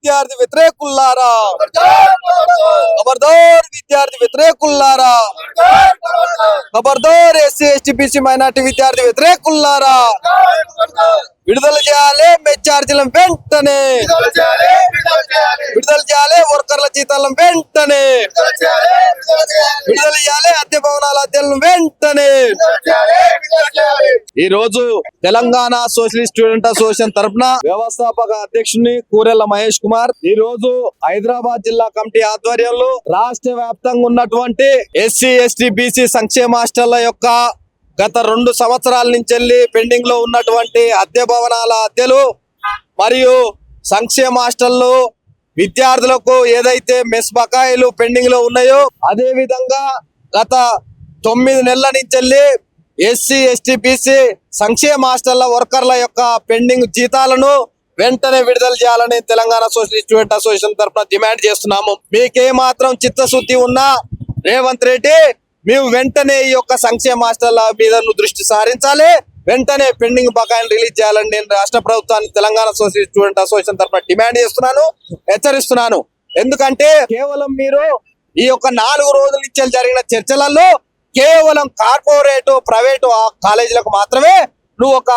విద్యార్థి వ్యతిరేకులారా, ఖబర్దార్ విద్యార్థి వ్యతిరేకులారా, ఖబర్దార్ ఎస్సీ ఎస్టీ బీసీ మైనార్టీ విద్యార్థి వ్యతిరేకులారా, విడుదల చేయాలి మెస్ ఛార్జీలను వెంటనే, విడుదల చేయాలి వర్కర్ల జీతాలను వెంటనే, విడుదల చేయాలి అద్దె భవనాల అద్దెలను వెంటనే. ఈ రోజు తెలంగాణ సోషలిస్ట్ స్టూడెంట్ అసోసియేషన్ తరఫున వ్యవస్థాపక అధ్యక్షుని కూరెళ్ల మహేష్ కుమార్ ఈ రోజు హైదరాబాద్ జిల్లా కమిటీ ఆధ్వర్యంలో రాష్ట్ర వ్యాప్తంగా ఉన్నటువంటి ఎస్సీ ఎస్టీ బీసీ సంక్షేమ హాస్టళ్ల యొక్క గత 2 సంవత్సరాల నుంచి పెండింగ్ లో ఉన్నటువంటి అద్దె భవనాల అద్దెలు మరియు సంక్షేమ హాస్టల్లో విద్యార్థులకు ఏదైతే మెస్ బకాయిలు పెండింగ్ లో ఉన్నాయో అదే విధంగా గత 9 నెలల నుంచి ఎస్సీ ఎస్టీ బీసీ సంక్షేమ హాస్టళ్ల వర్కర్ల యొక్క పెండింగ్ జీతాలను వెంటనే విడుదల చేయాలని తెలంగాణ సోషలిస్ట్ స్టూడెంట్ అసోసియేషన్ తరఫున డిమాండ్ చేస్తున్నాము. మీకే మాత్రం చిత్తశుద్ధి ఉన్నా రేవంత్ రెడ్డి మేము వెంటనే ఈ యొక్క సంక్షేమ హాస్టళ్ల మీద దృష్టి సారించాలి, వెంటనే పెండింగ్ బకాయిలు రిలీజ్ చేయాలని నేను రాష్ట్ర ప్రభుత్వాన్ని తెలంగాణ సోషలిస్ట్ స్టూడెంట్ అసోసియేషన్ తరఫున డిమాండ్ చేస్తున్నాను, హెచ్చరిస్తున్నాను. ఎందుకంటే కేవలం మీరు ఈ యొక్క 4 రోజుల నుంచి జరిగిన చర్చలలో కేవలం కార్పొరేట్ ప్రైవేటు కాలేజీలకు మాత్రమే నువ్వు ఒక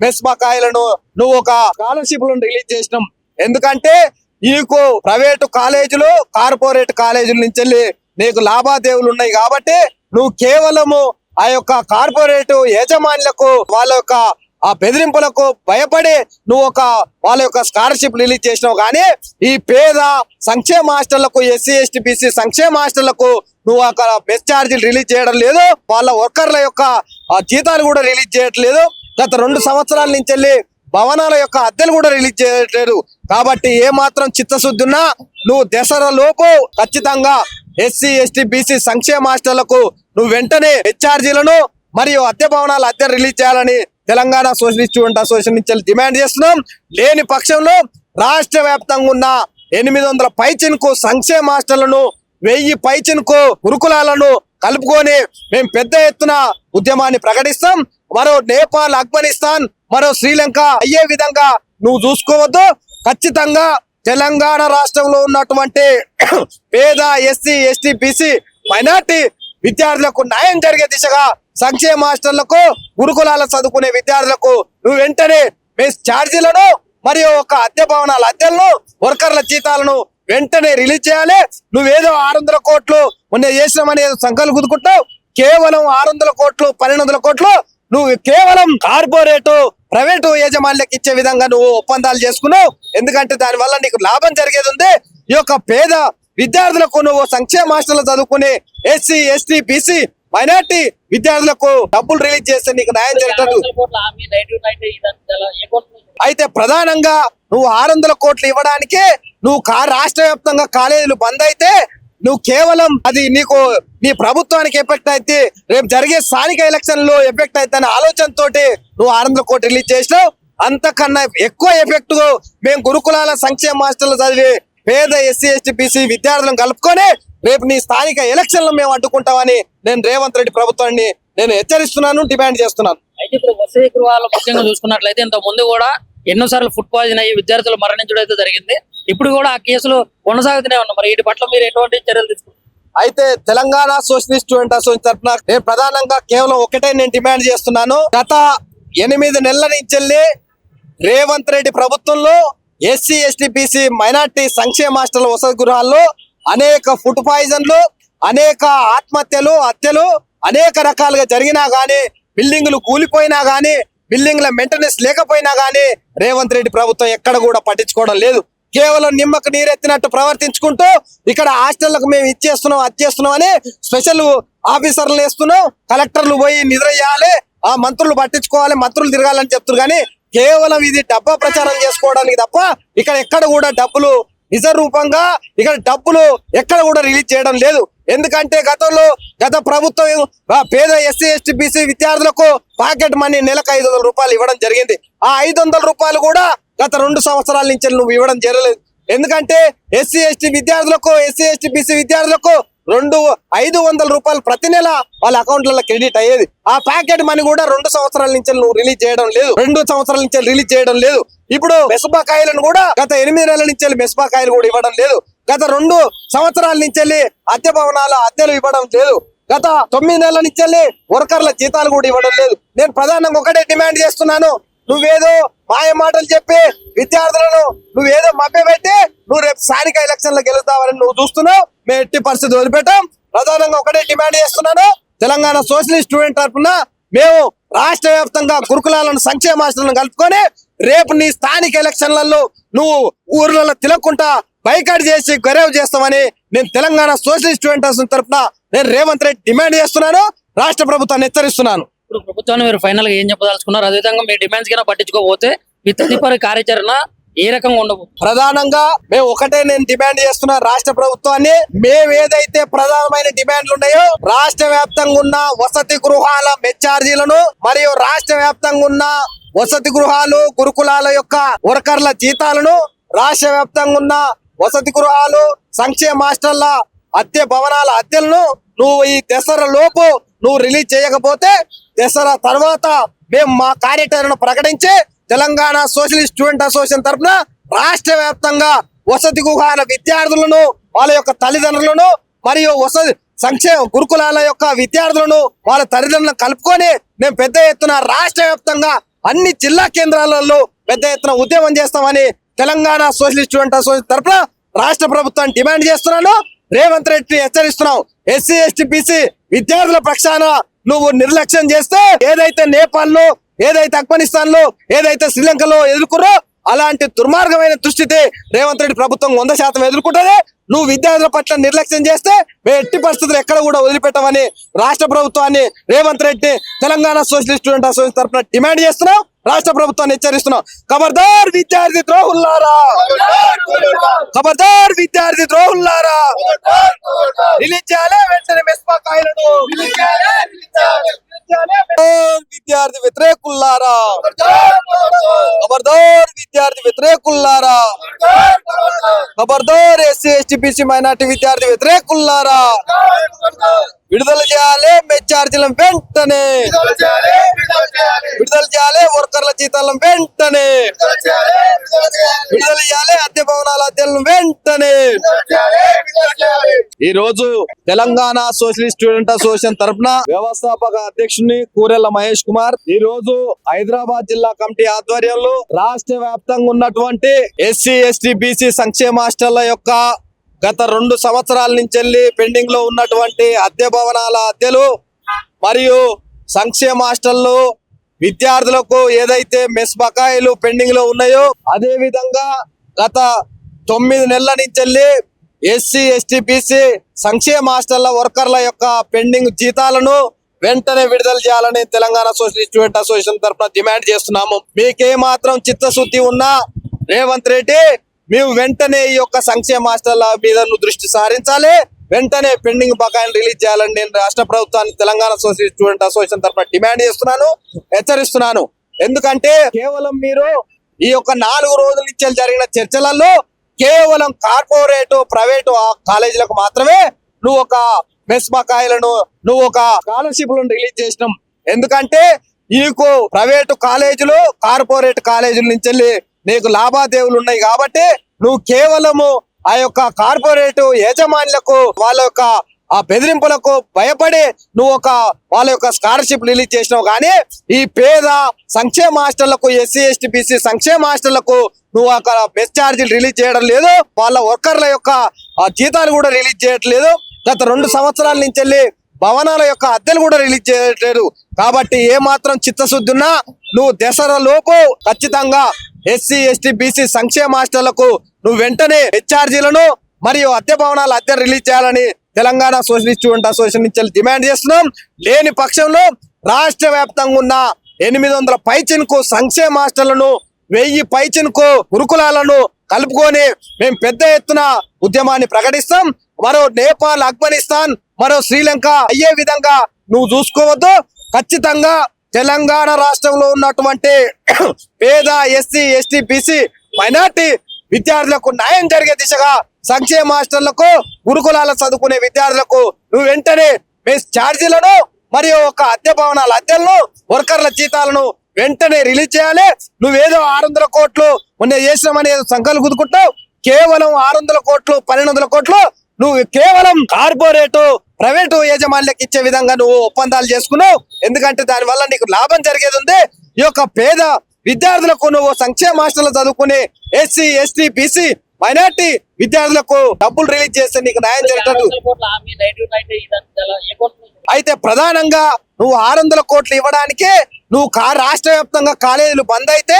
మెస్ బకాయిలను నువ్వు ఒక స్కాలర్షిప్లను రిలీజ్ చేసినాం. ఎందుకంటే నీకు ప్రైవేటు కాలేజీలు కార్పొరేట్ కాలేజీల నుంచి నీకు లాభాదేవులు ఉన్నాయి కాబట్టి నువ్వు కేవలము ఆ యొక్క కార్పొరేట్ యాజమాన్యులకు వాళ్ళ యొక్క ఆ బెదిరింపులకు భయపడి నువ్వు వాళ్ళ యొక్క స్కాలర్షిప్ రిలీజ్ చేసినావు. కానీ ఈ పేద సంక్షేమ హాస్టళ్లకు ఎస్సీ ఎస్టీ బీసీ సంక్షేమ హాస్టళ్లకు నువ్వు అక్కడ మెస్ ఛార్జీలు రిలీజ్ చేయడం లేదు, వాళ్ళ వర్కర్ల యొక్క జీతాలు కూడా రిలీజ్ చేయట్లేదు. గత 2 సంవత్సరాల నుంచి భవనాల యొక్క అద్దెలు కూడా రిలీజ్ చేయట్లేదు. కాబట్టి ఏ మాత్రం చిత్తశుద్ధి ఉన్నా నువ్వు దసరా లోపు ఖచ్చితంగా ఎస్సీ ఎస్టీ బీసీ సంక్షేమ హాస్టళ్లకు నువ్వు వెంటనే మెస్ ఛార్జీలను మరియు అద్దె భవనాల అద్దె రిలీజ్ చేయాలని తెలంగాణ సోషలిస్ట్ స్టూడెంట్ అసోసియేషన్ నుంచి డిమాండ్ చేస్తున్నాం. లేని పక్షంలో రాష్ట్ర వ్యాప్తంగా ఉన్న 800 పైచిన్కు సంక్షేమ హాస్టళ్లను 1000 పైచిన్కు గురుకులాలను కలుపుకొని మేము పెద్ద ఎత్తున ఉద్యమాన్ని ప్రకటిస్తాం. మరో నేపాల్, ఆఫ్ఘనిస్తాన్, మరో శ్రీలంక అయ్యే విధంగా నువ్వు చూసుకోవద్దు. ఖచ్చితంగా తెలంగాణ రాష్ట్రంలో ఉన్నటువంటి పేద ఎస్సీ ఎస్టీ బీసీ మైనార్టీ విద్యార్థులకు న్యాయం జరిగే దిశగా సంక్షేమ హాస్టళ్లకు గురుకులాల చదువుకునే విద్యార్థులకు నువ్వు వెంటనే మెస్ ఛార్జీలను మరియు ఒక అద్దె భవనాల అద్దెలను వర్కర్ల జీతాలను వెంటనే రిలీజ్ చేయాలి. నువ్వేదో 600 కోట్లు మొన్న చేసినామని సంఖ్యలు కుదుకుంటావు. కేవలం 600 కోట్లు 1200 కోట్లు నువ్వు కేవలం కార్పొరేట్ ప్రైవేటు యాజమాన్యాలకు ఇచ్చే విధంగా నువ్వు ఒప్పందాలు చేసుకున్నావు. ఎందుకంటే దాని వల్ల నీకు లాభం జరిగేది ఉంది. ఈ యొక్క పేద విద్యార్థులకు నువ్వు సంక్షేమ హాస్టల్ చదువుకునే ఎస్సీ ఎస్టీ బీసీ మైనార్టీ విద్యార్థులకు డబ్బులు రిలీజ్ చేస్తే నీకు న్యాయం జరగదు. అయితే ప్రధానంగా నువ్వు 600 కోట్లు ఇవ్వడానికి నువ్వు రాష్ట్ర వ్యాప్తంగా కాలేజీలు బంద్ అయితే నువ్వు కేవలం అది నీకు నీ ప్రభుత్వానికి ఎఫెక్ట్ అయితే రేపు జరిగే స్థానిక ఎలక్షన్ లో ఎఫెక్ట్ అయితే అనే ఆలోచనతోటి నువ్వు 600 కోట్లు రిలీజ్ చేసినావు. అంతకన్నా ఎక్కువ ఎఫెక్ట్ మేము గురుకులాల సంక్షేమ హాస్టల్ చదివి పేద ఎస్సీ ఎస్టీ బీసీ విద్యార్థులను కలుపుకొని రేపు నీ స్థానిక ఎలక్షన్లు మేము అడ్డుకుంటామని నేను రేవంత్ రెడ్డి ప్రభుత్వాన్ని నేను హెచ్చరిస్తున్నాను, డిమాండ్ చేస్తున్నాను. అయితే ఇప్పుడు వసతి గృహాలు ముఖ్యంగా చూసుకున్నట్లయితే ఇంత ముందు కూడా ఎన్నోసార్లు ఫుడ్ పాయిజన్ అయ్యి విద్యార్థులు మరణించడం అయితే జరిగింది. ఇప్పుడు కూడా ఆ కేసులు కొనసాగుతూనే ఉన్నాయి. మరి వీటి పట్ల మీరు ఎటువంటి చర్యలు తీసుకుంటారు? అయితే తెలంగాణ సోషలిస్ట్ స్టూడెంట్ అసోసియేషన్ తరఫున నేను ప్రధానంగా కేవలం ఒకటే నేను డిమాండ్ చేస్తున్నాను. గత 8 నెలల నుంచి రేవంత్ రెడ్డి ప్రభుత్వంలో ఎస్సీ ఎస్టీ బీసీ మైనార్టీ సంక్షేమ హాస్టల్ వసతి గృహాల్లో అనేక ఫుడ్ పాయిజన్లు, అనేక ఆత్మహత్యలు, హత్యలు అనేక రకాలుగా జరిగినా గానీ, బిల్డింగ్లు కూలిపోయినా గానీ, బిల్డింగ్ల మెయింటెనెన్స్ లేకపోయినా గానీ రేవంత్ రెడ్డి ప్రభుత్వం ఎక్కడ కూడా పట్టించుకోవడం లేదు. కేవలం నిమ్మకు నీరెత్తినట్టు ప్రవర్తించుకుంటూ ఇక్కడ హాస్టళ్లకు మేము ఇచ్చేస్తున్నాం అది చేస్తున్నాం అని స్పెషల్ ఆఫీసర్లు వేస్తున్నాం. కలెక్టర్లు పోయి నిద్ర చేయాలి, ఆ మంత్రులు పట్టించుకోవాలి, మంత్రులు తిరగాలని చెప్తున్నారు. కానీ కేవలం ఇది డబ్బా ప్రచారం చేసుకోవడానికి తప్ప ఇక్కడ ఎక్కడ కూడా డబ్బులు నిజ రూపంగా ఇక్కడ డబ్బులు ఎక్కడ కూడా రిలీజ్ చేయడం లేదు. ఎందుకంటే గత ప్రభుత్వం పేద ఎస్సీ ఎస్టీ బీసీ విద్యార్థులకు పాకెట్ మనీ నెలకు 500 రూపాయలు ఇవ్వడం జరిగింది. ఆ 500 రూపాయలు కూడా గత 2 సంవత్సరాల నుంచి నువ్వు ఇవ్వడం జరగలేదు. ఎందుకంటే ఎస్సీ ఎస్టీ బీసీ విద్యార్థులకు 500 రూపాయలు ప్రతి నెల వాళ్ళ అకౌంట్లలో క్రెడిట్ అయ్యేది. ఆ ప్యాకెట్ మనీ కూడా 2 సంవత్సరాల నుంచి నువ్వు రిలీజ్ చేయడం లేదు, 2 సంవత్సరాల నుంచి రిలీజ్ చేయడం లేదు. ఇప్పుడు మెస్బాకాయలను కూడా గత 8 నెలల నుంచి మెస్బాకాయలు కూడా ఇవ్వడం లేదు. గత 2 సంవత్సరాల నుంచి అద్దె భవనాల అద్దెలు ఇవ్వడం లేదు. గత 9 నెలల నుంచి వర్కర్ల జీతాలు కూడా ఇవ్వడం లేదు. నేను ప్రధానంగా ఒకటే డిమాండ్ చేస్తున్నాను, నువ్వేదో మాయ మాటలు చెప్పి విద్యార్థులను నువ్వేదో మభ్యపెట్టి నువ్వు రేపు స్థానిక ఎలక్షన్లు గెలుస్తావని నువ్వు చూస్తున్నావు. మేము ఎట్టి పరిస్థితి వదిలిపెట్టాం. ప్రధానంగా ఒకటే డిమాండ్ చేస్తున్నాను, తెలంగాణ సోషలిస్ట్ స్టూడెంట్ తరఫున మేము రాష్ట్ర వ్యాప్తంగా గురుకులాలను సంక్షేమ మాస్టర్లను కలుపుకొని రేపు నీ స్థానిక ఎలక్షన్లలో నువ్వు ఊర్లలో తిలక్కుంటా బైకాట్ చేసి గొరవ చేస్తామని నేను తెలంగాణ సోషలిస్ట్ స్టూడెంట్ తరఫున నేను రేవంత్ రెడ్డి డిమాండ్ చేస్తున్నాను, రాష్ట్ర ప్రభుత్వాన్ని హెచ్చరిస్తున్నాను. ఇప్పుడు ప్రభుత్వాన్ని మీరు ఫైనల్ గా ఏం చెప్పదలుచుకున్నారు? అదేవిధంగా మీ డిమాండ్స్ కింద పట్టించుకోకపోతే మీ తదుపరి కార్యాచరణ ఏ రకంగా ఉండబోతుంది? ప్రధానంగా మేము ఒకటే నేను డిమాండ్ చేస్తున్నా రాష్ట్ర ప్రభుత్వాన్ని, మేము ఏదైతే ప్రధానమైన డిమాండ్లు ఉన్నాయో రాష్ట్ర వ్యాప్తంగా ఉన్న వసతి గృహాల మెచ్చార్జీలను మరియు రాష్ట్ర వ్యాప్తంగా ఉన్న వసతి గృహాలు గురుకులాల యొక్క వర్కర్ల జీతాలను, రాష్ట్ర వ్యాప్తంగా ఉన్న వసతి గృహాలు సంక్షేమ మాస్టర్ల అద్దె భవనాల అద్దెలను నువ్వు ఈ దసరా లోపు నువ్వు రిలీజ్ చేయకపోతే దసరా తర్వాత మేము మా కార్యాచరణ ప్రకటించి తెలంగాణ సోషలిస్ట్ స్టూడెంట్ అసోసియేషన్ తరఫున రాష్ట్ర వ్యాప్తంగా వసతి గృహాల విద్యార్థులను వాళ్ళ యొక్క తల్లిదండ్రులను మరియు వసతి సంక్షేమ గురుకులాల యొక్క విద్యార్థులను వాళ్ళ తల్లిదండ్రులను కలుపుకొని మేము పెద్ద ఎత్తున రాష్ట్ర వ్యాప్తంగా అన్ని జిల్లా కేంద్రాలలో పెద్ద ఎత్తున ఉద్యమం చేస్తామని తెలంగాణ సోషలిస్ట్ స్టూడెంట్ అసోసియేషన్ తరఫున రాష్ట్ర ప్రభుత్వాన్ని డిమాండ్ చేస్తున్నాను, రేవంత్ రెడ్డి హెచ్చరిస్తున్నావు. ఎస్సీ ఎస్టీ బీసీ విద్యార్థుల పక్షాన నువ్వు నిర్లక్ష్యం చేస్తే ఏదైతే నేపాల్ లో ఏదైతే ఆఫ్ఘనిస్తాన్ లో ఏదైతే శ్రీలంకలో ఎదుర్కొరో అలాంటి దుర్మార్గమైన దుస్థితి రేవంత్ రెడ్డి ప్రభుత్వం 100% ఎదుర్కొంటది. నువ్వు విద్యార్థుల పట్ల నిర్లక్ష్యం చేస్తే మేము ఎట్టి పరిస్థితులు ఎక్కడ కూడా వదిలిపెట్టమని రాష్ట్ర ప్రభుత్వాన్ని Revanth Reddy Telangana socialist student association తరఫున డిమాండ్ చేస్తున్నాం, రాష్ట్ర ప్రభుత్వాన్ని హెచ్చరిస్తున్నాం. ఖబర్దార్ విద్యార్థి ద్రోహుల్లారా, ఖబర్దార్ విద్యార్థి ద్రోహుల్లారా, రిలీజ్ చేయాలి వెంటనే మెస్బాకాయలను, విద్యార్థి వ్యతిరేకుల్లారా, ఖబర్దార్ విద్యార్థి వ్యతిరేకుల్లారా, ఖబర్దార్ ఎస్సీ ఎస్టీ బీసీ మైనార్టీ విద్యార్థి వ్యతిరేకుల్లారా, విడుదల చేయాలి మెచ్చార్జీలను వెంటనే, విడుదల చేయాలి వర్కర్ల జీతాలను వెంటనే, విడుదల చేయాలి అద్దె భవనాల అద్దెలను వెంటనే. ఈ రోజు తెలంగాణ సోషలిస్ట్ స్టూడెంట్ అసోసియేషన్ తరఫున వ్యవస్థాపక అధ్యక్షుని కూరెళ్ల మహేష్ కుమార్ ఈ రోజు హైదరాబాద్ జిల్లా కమిటీ ఆధ్వర్యంలో రాష్ట్ర వ్యాప్తంగా ఉన్నటువంటి ఎస్సీ ఎస్టీ బీసీ సంక్షేమ హాస్టళ్ల యొక్క గత 2 సంవత్సరాల నుంచి పెండింగ్ లో ఉన్నటువంటి అద్దె భవనాల అద్దెలు మరియు సంక్షేమ హాస్టల్లో విద్యార్థులకు ఏదైతే మెస్ బకాయిలు పెండింగ్ లో ఉన్నాయో అదే విధంగా గత 9 నెలల నుంచి ఎస్సీ ఎస్టీ బీసీ సంక్షేమ హాస్టళ్ల వర్కర్ల యొక్క పెండింగ్ జీతాలను వెంటనే విడుదల చేయాలని తెలంగాణ సోషలిస్ట్ స్టూడెంట్ అసోసియేషన్ తరఫున డిమాండ్ చేస్తున్నాము. మీకే మాత్రం చిత్తశుద్ధి ఉన్నా రేవంత్ రెడ్డి మేము వెంటనే ఈ యొక్క సంక్షేమ హాస్టళ్ల మీద దృష్టి సారించాలి, వెంటనే పెండింగ్ బకాయిలు రిలీజ్ చేయాలని నేను రాష్ట్ర ప్రభుత్వాన్ని తెలంగాణ సోషలిస్ట్ స్టూడెంట్ అసోసియేషన్ తరఫున డిమాండ్ చేస్తున్నాను, హెచ్చరిస్తున్నాను. ఎందుకంటే కేవలం మీరు ఈ యొక్క 4 రోజుల నుంచి జరిగిన చర్చలలో కేవలం కార్పొరేట్ ప్రైవేటు కాలేజీలకు మాత్రమే నువ్వు ఒక మెస్ బకాయిలను నువ్వు ఒక స్కాలర్షిప్లను రిలీజ్ చేసినాం. ఎందుకంటే నీకు ప్రైవేటు కాలేజీలు కార్పొరేట్ కాలేజీల నుంచి నీకు లాభాదేవులు ఉన్నాయి కాబట్టి నువ్వు కేవలము ఆ యొక్క కార్పొరేట్ యాజమాన్యులకు వాళ్ళ యొక్క ఆ బెదిరింపులకు భయపడి నువ్వు ఒక వాళ్ళ యొక్క స్కాలర్షిప్ రిలీజ్ చేసినావు. కానీ ఈ పేద సంక్షేమ హాస్టళ్లకు ఎస్సీ ఎస్టీ బీసీ సంక్షేమ హాస్టళ్లకు నువ్వు అక్కడ బెస్ ఛార్జీలు రిలీజ్ చేయడం లేదు, వాళ్ళ వర్కర్ల యొక్క జీతాలు కూడా రిలీజ్ చేయట్లేదు. గత 2 సంవత్సరాల నుంచి భవనాల యొక్క అద్దెలు కూడా రిలీజ్ చేయట్లేదు. కాబట్టి ఏ మాత్రం చిత్తశుద్ధి ఉన్నా నువ్వు దసరా లోపు ఖచ్చితంగా ఎస్సీ ఎస్టీ బీసీ సంక్షేమ హాస్టళ్లకు నువ్వు వెంటనే ఛార్జీలను మరియు అద్దె భవనాల అద్దె రిలీజ్ చేయాలని తెలంగాణ సోషలిస్ట్ స్టూడెంట్ అసోసియేషన్ నుంచి డిమాండ్ చేస్తున్నాం. లేని పక్షంలో రాష్ట్ర వ్యాప్తంగా ఉన్న 800 పైచిన్కు సంక్షేమ హాస్టళ్లను 1000 పైచిన్కు గురుకులాలను కలుపుకొని మేము పెద్ద ఎత్తున ఉద్యమాన్ని ప్రకటిస్తాం. మరో నేపాల్ ఆఫ్ఘనిస్తాన్ మరో శ్రీలంక అయ్యే విధంగా నువ్వు చూసుకోవద్దు. ఖచ్చితంగా తెలంగాణ రాష్ట్రంలో ఉన్నటువంటి పేద ఎస్సీ ఎస్టీ బీసీ మైనార్టీ విద్యార్థులకు న్యాయం జరిగే దిశగా సంక్షేమ హాస్టళ్లకు గురుకులాల చదువుకునే విద్యార్థులకు నువ్వు వెంటనే మెస్ ఛార్జీలను మరియు ఒక అద్దె భవనాల అద్దెలను వర్కర్ల జీతాలను వెంటనే రిలీజ్ చేయాలి. నువ్వేదో 600 కోట్లు మొన్న చేసినామని ఏదో సంఖ్యలు కుదుకుంటావు. కేవలం 600 కోట్లు 1200 కోట్లు నువ్వు కేవలం కార్పొరేట్ ప్రైవేటు యాజమాన్యాలకు ఇచ్చే విధంగా నువ్వు ఒప్పందాలు చేసుకున్నావు. ఎందుకంటే దాని వల్ల నీకు లాభం జరిగేది ఉంది. ఈ యొక్క పేద విద్యార్థులకు నువ్వు సంక్షేమ హాస్టల్ చదువుకునే ఎస్సీ ఎస్టీ బీసీ మైనార్టీ విద్యార్థులకు డబ్బులు రిలీజ్ చేస్తే నీకు న్యాయం జరిగేటట్టు. అయితే ప్రధానంగా నువ్వు 600 కోట్లు ఇవ్వడానికి నువ్వు రాష్ట్ర వ్యాప్తంగా కాలేజీలు బంద్ అయితే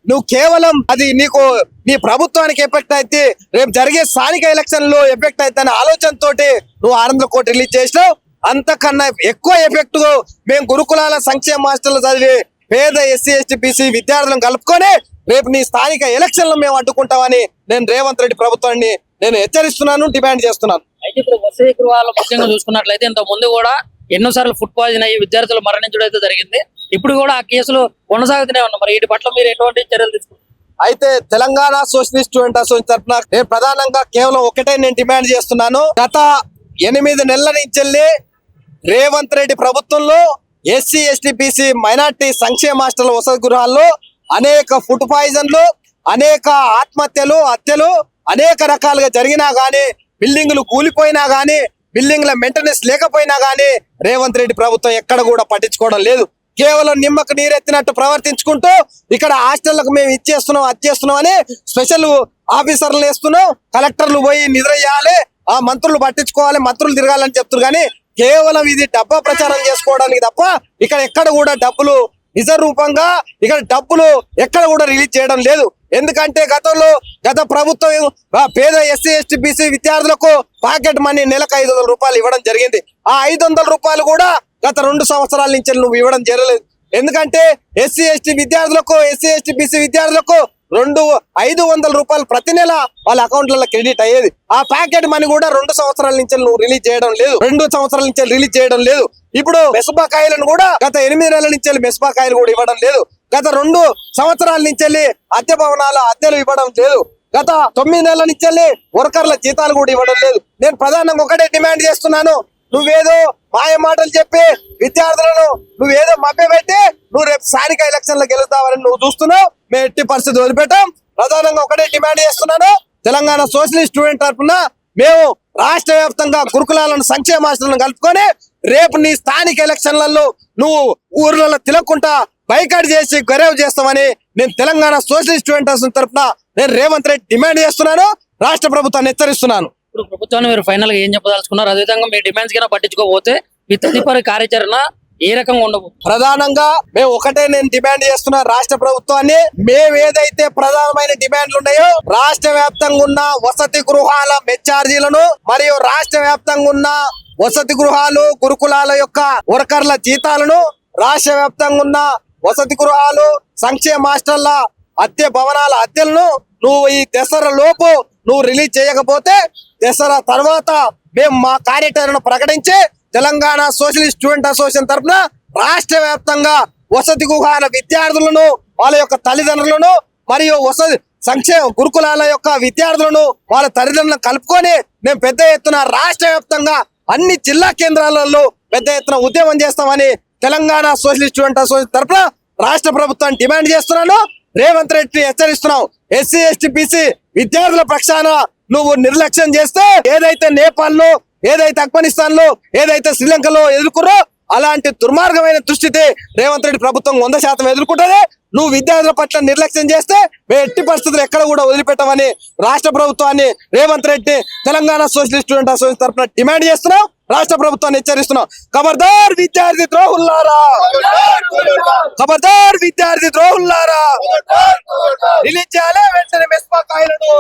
నువ్వు కేవలం అది నీకు నీ ప్రభుత్వానికి ఎఫెక్ట్ అయితే రేపు జరిగే స్థానిక ఎలక్షన్ లో ఎఫెక్ట్ అయితే అనే ఆలోచనతోటి నువ్వు 600 కోట్లు రిలీజ్ చేసినావు. అంతకన్నా ఎక్కువ ఎఫెక్ట్ మేము గురుకులాల సంక్షేమ హాస్టల్ చదివి పేద ఎస్సీ ఎస్టీ బీసీ విద్యార్థులను కలుపుకొని రేపు నీ స్థానిక ఎలక్షన్ లో మేము అడ్డుకుంటామని నేను రేవంత్ రెడ్డి ప్రభుత్వాన్ని నేను హెచ్చరిస్తున్నాను, డిమాండ్ చేస్తున్నాను. అయితే ఇప్పుడు వసతి గృహాలు ముఖ్యంగా చూసుకున్నట్లయితే ఇంత ముందు కూడా ఎన్నోసార్లు ఫుడ్ పాయిజన్ అయ్యి విద్యార్థులు మరణించడం అయితే జరిగింది. ఇప్పుడు కూడా ఆ కేసులు కొనసాగుతూనే ఉన్నాయి. మరి వీటి పట్ల మీరు ఎటువంటి చర్యలు తీసుకుంటారు? అయితే తెలంగాణ సోషలిస్ట్ స్టూడెంట్ అసోసియేషన్ తరఫున నేను ప్రధానంగా కేవలం ఒకటే నేను డిమాండ్ చేస్తున్నాను. గత 8 నెలల నుంచి రేవంత్ రెడ్డి ప్రభుత్వంలో ఎస్సీ ఎస్టీ బీసీ మైనార్టీ సంక్షేమ హాస్టల్ వసతి గృహాల్లో అనేక ఫుడ్ పాయిజన్లు, అనేక ఆత్మహత్యలు, హత్యలు అనేక రకాలుగా జరిగినా గానీ, బిల్డింగులు కూలిపోయినా గానీ, బిల్డింగ్ల మెయింటెనెన్స్ లేకపోయినా గానీ రేవంత్ రెడ్డి ప్రభుత్వం ఎక్కడ కూడా పట్టించుకోవడం లేదు. కేవలం నిమ్మకు నీరెత్తినట్టు ప్రవర్తించుకుంటూ ఇక్కడ హాస్టళ్లకు మేము ఇచ్చేస్తున్నాం అది చేస్తున్నాం అని స్పెషల్ ఆఫీసర్లు వేస్తున్నాం. కలెక్టర్లు పోయి నిద్ర చేయాలి, ఆ మంత్రులు పట్టించుకోవాలి, మంత్రులు తిరగాలని చెప్తున్నారు. కానీ కేవలం ఇది డబ్బా ప్రచారం చేసుకోవడానికి తప్ప ఇక్కడ ఎక్కడ కూడా డబ్బులు నిజ రూపంగా ఇక్కడ డబ్బులు ఎక్కడ కూడా రిలీజ్ చేయడం లేదు. ఎందుకంటే గత ప్రభుత్వం పేద ఎస్సీ ఎస్టీ బీసీ విద్యార్థులకు పాకెట్ మనీ నెలకు 500 రూపాయలు ఇవ్వడం జరిగింది. ఆ 500 రూపాయలు కూడా గత 2 సంవత్సరాల నుంచి నువ్వు ఇవ్వడం జరగలేదు. ఎందుకంటే ఎస్సీ ఎస్టీ విద్యార్థులకు, ఎస్సీ ఎస్టీ బీసీ విద్యార్థులకు 500 రూపాయలు ప్రతి నెల వాళ్ళ అకౌంట్లలో క్రెడిట్ అయ్యేది. ఆ ప్యాకెట్ మనీ కూడా 2 సంవత్సరాల నుంచి నువ్వు రిలీజ్ చేయడం లేదు. 2 సంవత్సరాల నుంచి రిలీజ్ చేయడం లేదు. ఇప్పుడు మెస్బాకాయలను కూడా గత 8 నెలల నుంచి మెస్బాకాయలు కూడా ఇవ్వడం లేదు. గత 2 సంవత్సరాల నుంచి అద్దె భవనాల అద్దెలు ఇవ్వడం లేదు. గత 9 నెలల నుంచి వర్కర్ల జీతాలు కూడా ఇవ్వడం లేదు. నేను ప్రధానంగా ఒకటే డిమాండ్ చేస్తున్నాను. నువ్వేదో మాయ మాటలు చెప్పి విద్యార్థులను నువ్వేదో మభ్యపెట్టి నువ్వు రేపు స్థానిక ఎలక్షన్ లో గెలుస్తావని నువ్వు చూస్తున్నావు. మేము ఎట్టి పరిస్థితి వదిలిపెట్టాం. ప్రధానంగా ఒకటే డిమాండ్ చేస్తున్నాను. తెలంగాణ సోషలిస్ట్ స్టూడెంట్ తరఫున మేము రాష్ట్ర వ్యాప్తంగా గురుకులాలను సంక్షేమ హాస్టళ్లను కలుపుకొని రేపు నీ స్థానిక ఎలక్షన్లలో నువ్వు ఊర్లలో తిలక్కుంటా బైకాట్ చేసి గొరవ చేస్తామని నేను తెలంగాణ సోషలిస్ట్ స్టూడెంట్ అసోసియేషన్ తరఫున నేను రేవంత్ రెడ్డి డిమాండ్ చేస్తున్నాను. రాష్ట్ర ప్రభుత్వాన్ని హెచ్చరిస్తున్నాను. ఇప్పుడు ప్రభుత్వాన్ని మీరు ఫైనల్ గా ఏం చెప్పదలుచుకున్నారు? అదేవిధంగా మీ డిమాండ్స్ కింద పట్టించుకోకపోతే మీ తదుపరి కార్యాచరణ ఏ రకంగా ఉండవు? ప్రధానంగా మేము ఒకటే నేను డిమాండ్ చేస్తున్నా రాష్ట్ర ప్రభుత్వాన్ని. మేము ఏదైతే ప్రధానమైన డిమాండ్లు ఉన్నాయో రాష్ట్ర వ్యాప్తంగా ఉన్న వసతి గృహాల మెచ్చార్జీలను మరియు రాష్ట్ర వ్యాప్తంగా ఉన్న వసతి గృహాలు గురుకులాల యొక్క వర్కర్ల జీతాలను, రాష్ట్ర వ్యాప్తంగా ఉన్న వసతి గృహాలు సంక్షేమ హాస్టళ్ల అద్దె భవనాల అద్దెలను నువ్వు ఈ దసరా లోపు నువ్వు రిలీజ్ చేయకపోతే దసరా తర్వాత మేము మా కార్యాచరణ ప్రకటించి తెలంగాణ సోషలిస్ట్ స్టూడెంట్ అసోసియేషన్ తరఫున రాష్ట్ర వ్యాప్తంగా వసతి గృహాల విద్యార్థులను, వాళ్ళ యొక్క తల్లిదండ్రులను మరియు వసతి సంక్షేమ గురుకులాల యొక్క విద్యార్థులను వాళ్ళ తల్లిదండ్రులను కలుపుకొని మేము పెద్ద ఎత్తున రాష్ట్ర వ్యాప్తంగా అన్ని జిల్లా కేంద్రాలలో పెద్ద ఎత్తున ఉద్యమం చేస్తామని తెలంగాణ సోషలిస్ట్ స్టూడెంట్ అసోసియేషన్ తరఫున రాష్ట్ర ప్రభుత్వాన్ని డిమాండ్ చేస్తున్నాను. రేవంత్ రెడ్డి హెచ్చరిస్తున్నావు. ఎస్సీ ఎస్టీ బీసీ విద్యార్థుల పక్షాన నువ్వు నిర్లక్ష్యం చేస్తే ఏదైతే నేపాల్ లో, ఏదైతే ఆఫ్ఘనిస్తాన్ లో, ఏదైతే శ్రీలంకలో ఎదుర్కొరో అలాంటి దుర్మార్గమైన దుస్థితి రేవంత్ రెడ్డి ప్రభుత్వం 100% ఎదుర్కొంటది. నువ్వు విద్యార్థుల పట్ల నిర్లక్ష్యం చేస్తే మేము ఎట్టి పరిస్థితులు ఎక్కడ కూడా వదిలిపెట్టమని రాష్ట్ర ప్రభుత్వాన్ని Revanth Reddy Telangana socialist student association తరఫున డిమాండ్ చేస్తున్నాం. రాష్ట్ర ప్రభుత్వాన్ని హెచ్చరిస్తున్నాం. ఖబర్దార్ విద్యార్థి ద్రోహుల్లారా, ఖబర్దార్ విద్యార్థి ద్రోహుల్లారా, రిలీజ్ చేయాలి వెంటనే మెస్బాకాయలను.